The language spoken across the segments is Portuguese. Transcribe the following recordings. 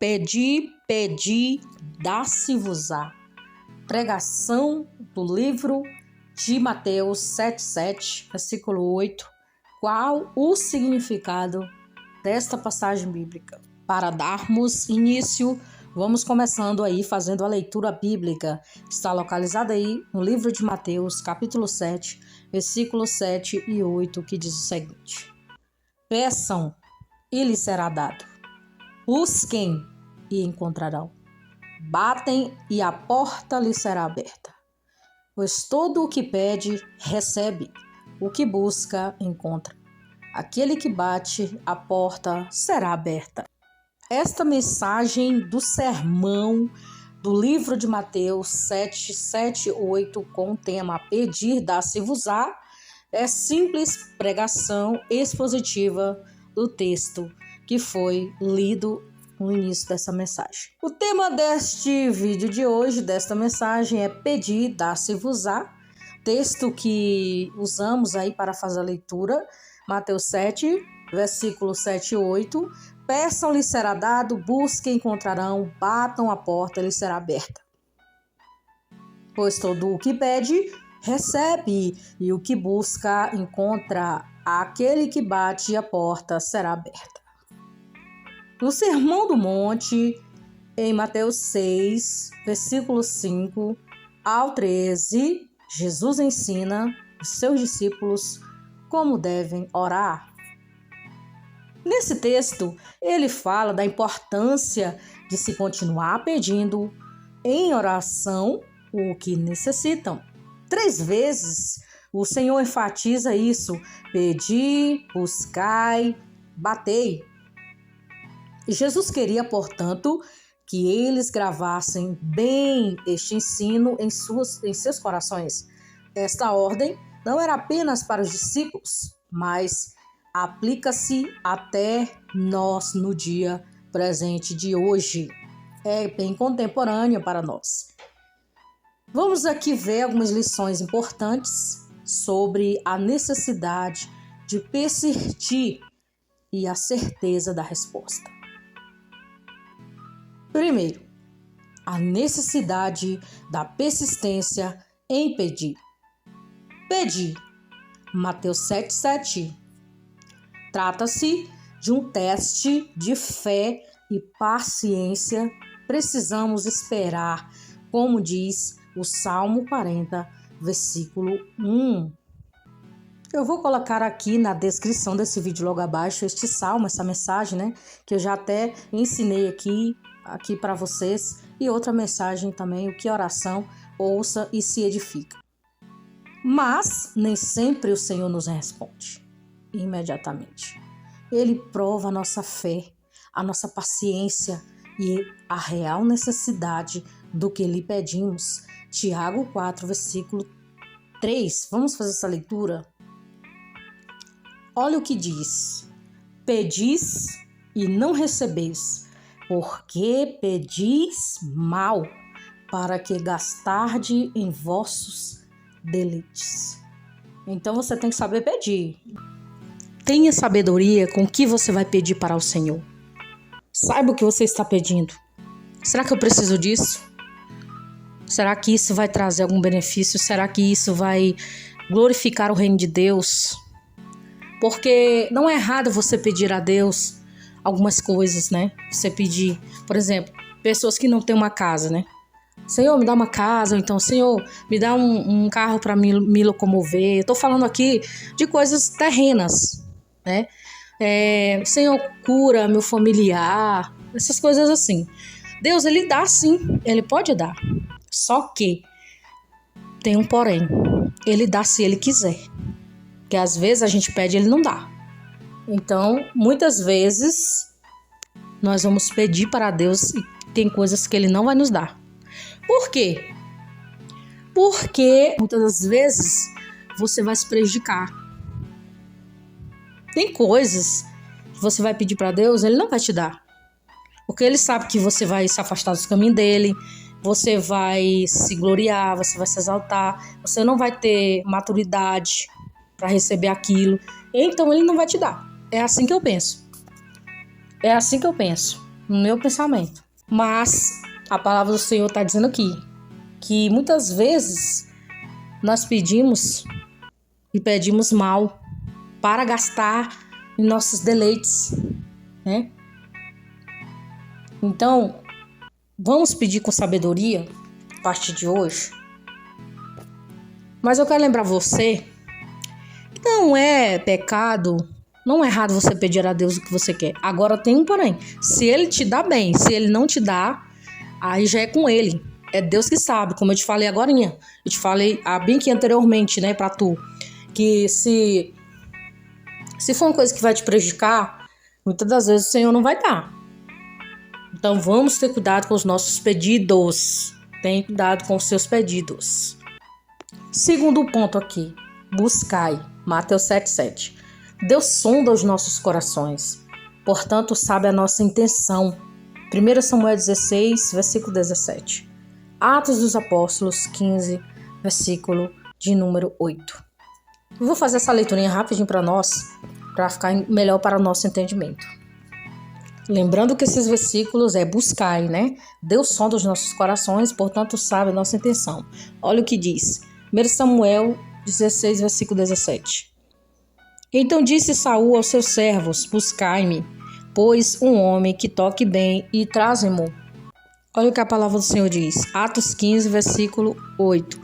Pedi, dá-se-vos-á. Pregação do livro de Mateus 7,7, versículo 8. Qual o significado desta passagem bíblica? Para darmos início, vamos começando aí fazendo a leitura bíblica. Está localizada aí no livro de Mateus, capítulo 7, versículos 7 e 8, que diz o seguinte: Peçam e lhes será dado. Busquem e encontrarão. Batem e a porta lhes será aberta. Pois todo o que pede, recebe. O que busca, encontra. Aquele que bate, a porta será aberta. Esta mensagem do sermão do livro de Mateus 7, 7, 8, com o tema Pedir, dá-se-vos-á, é simples pregação expositiva do texto que foi lido no início dessa mensagem. O tema deste vídeo de hoje, desta mensagem, é Pedir, dá-se-vos-á, texto que usamos aí para fazer a leitura, Mateus 7, versículos 7 e 8. Peçam, lhes será dado, busquem, encontrarão, batam a porta, lhes será aberta. Pois todo o que pede, recebe, e o que busca, encontra. Aquele que bate, a porta será aberta. No Sermão do Monte, em Mateus 6, versículo 5 ao 13, Jesus ensina os seus discípulos como devem orar. Nesse texto, ele fala da importância de se continuar pedindo em oração o que necessitam. 3 vezes o Senhor enfatiza isso: pedi, buscai, batei. E Jesus queria, portanto, que eles gravassem bem este ensino em seus corações. Esta ordem não era apenas para os discípulos, mas aplica-se até nós no dia presente de hoje. É bem contemporânea para nós. Vamos aqui ver algumas lições importantes sobre a necessidade de persistir e a certeza da resposta. Primeiro, a necessidade da persistência em pedir. Pedir. Mateus 7,7. Trata-se de um teste de fé e paciência. Precisamos esperar, como diz o Salmo 40, versículo 1. Eu vou colocar aqui na descrição desse vídeo logo abaixo este salmo, essa mensagem, né? Que eu já até ensinei aqui para vocês. E outra mensagem também, o que é oração, ouça e se edifica. Mas nem sempre o Senhor nos responde imediatamente. Ele prova a nossa fé, a nossa paciência e a real necessidade do que lhe pedimos. Tiago 4, versículo 3. Vamos fazer essa leitura? Olha o que diz: Pedis e não recebeis, porque pedis mal, para que gastarde em vossos deleites. Então você tem que saber pedir. Tenha sabedoria com o que você vai pedir para o Senhor. Saiba o que você está pedindo. Será que eu preciso disso? Será que isso vai trazer algum benefício? Será que isso vai glorificar o reino de Deus? Porque não é errado você pedir a Deus algumas coisas, né? Você pedir, por exemplo, pessoas que não têm uma casa, né? Senhor, me dá uma casa, ou então, Senhor, me dá um carro para me locomover. Eu tô falando aqui de coisas terrenas, né? Senhor, cura meu familiar, essas coisas assim. Deus, ele dá sim, ele pode dar. Só que tem um porém. Ele dá se ele quiser. Porque às vezes a gente pede e ele não dá. Então, muitas vezes, nós vamos pedir para Deus e tem coisas que ele não vai nos dar. Por quê? Porque muitas das vezes você vai se prejudicar. Tem coisas que você vai pedir para Deus, ele não vai te dar. Porque ele sabe que você vai se afastar dos caminhos dele, você vai se gloriar, você vai se exaltar, você não vai ter maturidade para receber aquilo. Então ele não vai te dar. É assim que eu penso. no meu pensamento. Mas a palavra do Senhor está dizendo aqui que muitas vezes nós pedimos e pedimos mal para gastar em nossos deleites, né? Então, vamos pedir com sabedoria a partir de hoje. Mas eu quero lembrar você que não é pecado, não é errado você pedir a Deus o que você quer. Agora tem um porém. Se ele te dá bem, se ele não te dá, aí já é com ele. É Deus que sabe, como eu te falei agorinha. Eu te falei bem que anteriormente, né, pra tu. Que se for uma coisa que vai te prejudicar, muitas das vezes o Senhor não vai dar. Então vamos ter cuidado com os nossos pedidos. Tenha cuidado com os seus pedidos. Segundo ponto aqui, buscai, Mateus 7,7. Deus sonda os nossos corações, portanto sabe a nossa intenção. 1 Samuel 16, versículo 17. Atos dos Apóstolos 15, versículo de número 8. Eu vou fazer essa leiturinha rapidinho para nós, para ficar melhor para o nosso entendimento. Lembrando que esses versículos é buscai, né? Deus sonda os nossos corações, portanto sabe a nossa intenção. Olha o que diz. 1 Samuel 16, versículo 17. Então disse Saul aos seus servos, buscai-me, pois um homem que toque bem e traze-mo. Olha o que a palavra do Senhor diz. Atos 15, versículo 8.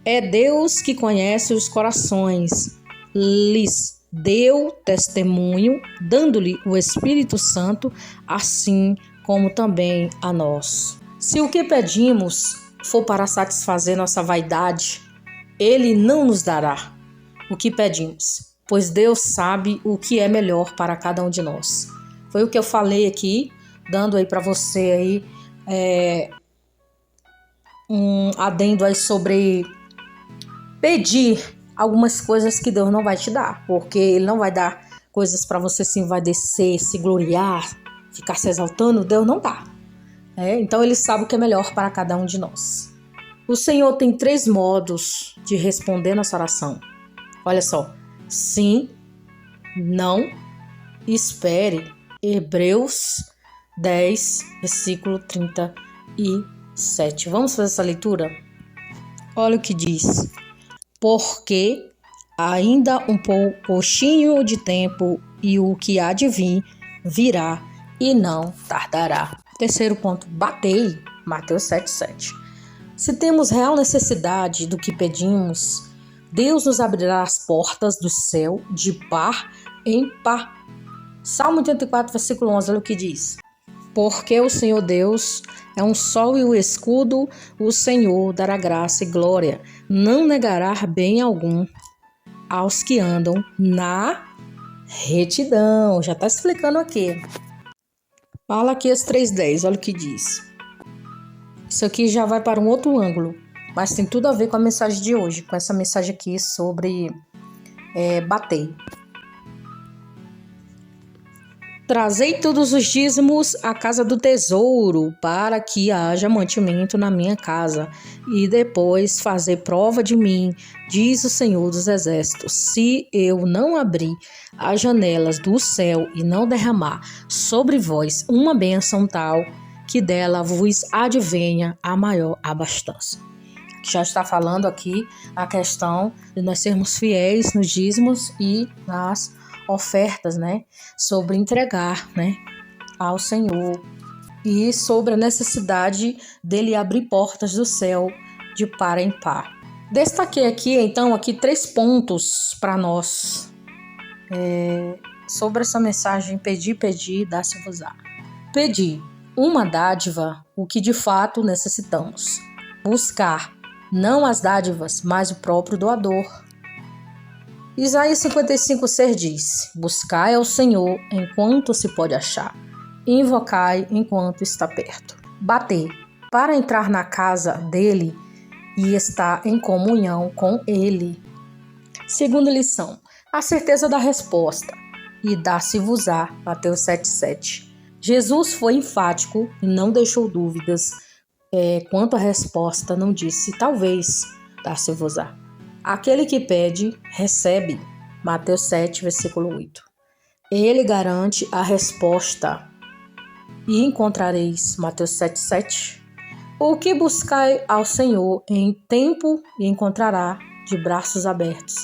É Deus que conhece os corações, lhes deu testemunho, dando-lhe o Espírito Santo, assim como também a nós. Se o que pedimos for para satisfazer nossa vaidade, Ele não nos dará o que pedimos, pois Deus sabe o que é melhor para cada um de nós. Foi o que eu falei aqui, dando aí para você aí um adendo aí sobre pedir algumas coisas que Deus não vai te dar, porque Ele não vai dar coisas para você se envaidecer, se gloriar, ficar se exaltando. Deus não dá. Então Ele sabe o que é melhor para cada um de nós. O Senhor tem 3 modos de responder nossa oração. Olha só. Sim, não, espere. Hebreus 10, versículo 37. Vamos fazer essa leitura? Olha o que diz. Porque ainda um pouquinho de tempo e o que há de vir virá e não tardará. Terceiro ponto, batei, Mateus 7,7. Se temos real necessidade do que pedimos, Deus nos abrirá as portas do céu de par em par. Salmo 84, versículo 11, olha o que diz. Porque o Senhor Deus é um sol e o escudo, o Senhor dará graça e glória. Não negará bem algum aos que andam na retidão. Já está explicando aqui. Malaquias 3,10, olha o que diz. Isso aqui já vai para um outro ângulo, mas tem tudo a ver com a mensagem de hoje, com essa mensagem aqui sobre bater. Trazei todos os dízimos à casa do tesouro, para que haja mantimento na minha casa, e depois fazer prova de mim, diz o Senhor dos Exércitos, se eu não abrir as janelas do céu e não derramar sobre vós uma bênção tal, que dela vos advenha a maior abastança. Já está falando aqui a questão de nós sermos fiéis nos dízimos e nas ofertas, né? Sobre entregar, né? Ao Senhor. E sobre a necessidade dele abrir portas do céu de par em par. Destaquei aqui, então, 3 pontos para nós. Sobre essa mensagem, pedir, dá-se-vos-á. Pedir uma dádiva, o que de fato necessitamos. Buscar, não as dádivas, mas o próprio doador. Isaías 55,6 diz: buscai ao Senhor enquanto se pode achar, invocai enquanto está perto. Bater, para entrar na casa dele e estar em comunhão com ele. Segunda lição, a certeza da resposta, e dá-se-vos-á, Mateus 7,7. Jesus foi enfático e não deixou dúvidas quanto à resposta, não disse talvez, dá-se-vos-á. Aquele que pede, recebe. Mateus 7, versículo 8. Ele garante a resposta. e encontrareis. Mateus 7,7. O que buscai ao Senhor em tempo e encontrará de braços abertos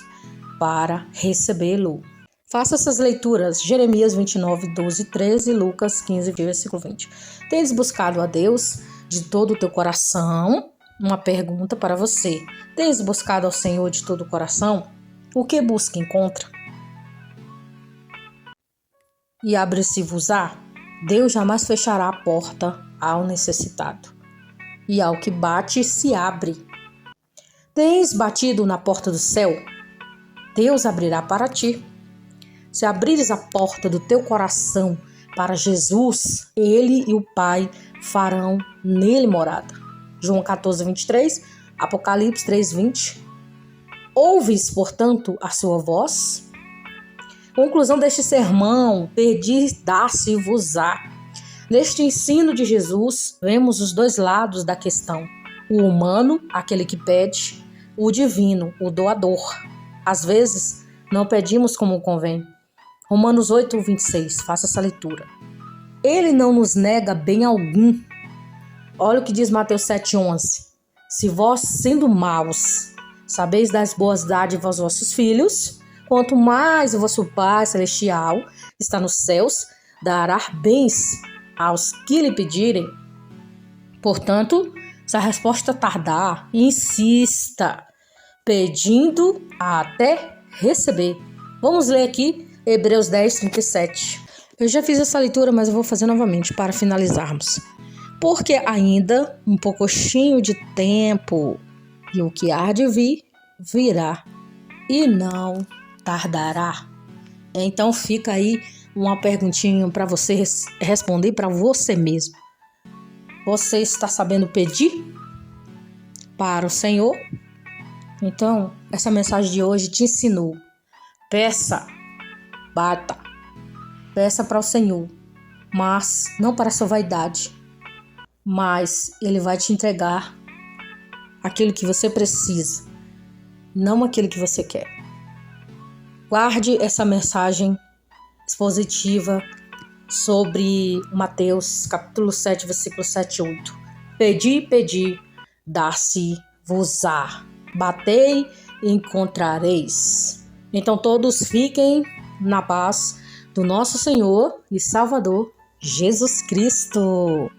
para recebê-lo. Faça essas leituras, Jeremias 29, 12, 13, Lucas 15, versículo 20. Tens buscado a Deus de todo o teu coração? Uma pergunta para você. Tens buscado ao Senhor de todo o coração? O que busca, encontra? E abre-se-vos-á. Deus jamais fechará a porta ao necessitado. E ao que bate, se abre. Tens batido na porta do céu? Deus abrirá para ti. Se abrires a porta do teu coração para Jesus, Ele e o Pai farão nele morada. João 14, 23, Apocalipse 3, 20. Ouves, portanto, a sua voz? Conclusão deste sermão, pedi, dá-se-vos-á. Neste ensino de Jesus, vemos os dois lados da questão. O humano, aquele que pede, o divino, o doador. Às vezes, não pedimos como convém. Romanos 8, 26, faça essa leitura. Ele não nos nega bem algum. Olha o que diz Mateus 7, 11. Se vós, sendo maus, sabeis dar boas dádivas aos vossos filhos, quanto mais o vosso Pai Celestial está nos céus, dará bens aos que lhe pedirem. Portanto, se a resposta tardar, insista, pedindo até receber. Vamos ler aqui Hebreus 10, 37. Eu já fiz essa leitura, mas eu vou fazer novamente para finalizarmos. Porque ainda um pouquinho de tempo, e o que há de vir, virá, e não tardará. Então fica aí uma perguntinha para você responder para você mesmo. Você está sabendo pedir para o Senhor? Então, essa mensagem de hoje te ensinou. Peça, bata, peça para o Senhor, mas não para a sua vaidade, mas Ele vai te entregar aquilo que você precisa, não aquilo que você quer. Guarde essa mensagem expositiva sobre Mateus capítulo 7, versículo 7 e 8. Pedi, dar-se-vos-á. Batei e encontrareis. Então todos fiquem na paz do nosso Senhor e Salvador Jesus Cristo.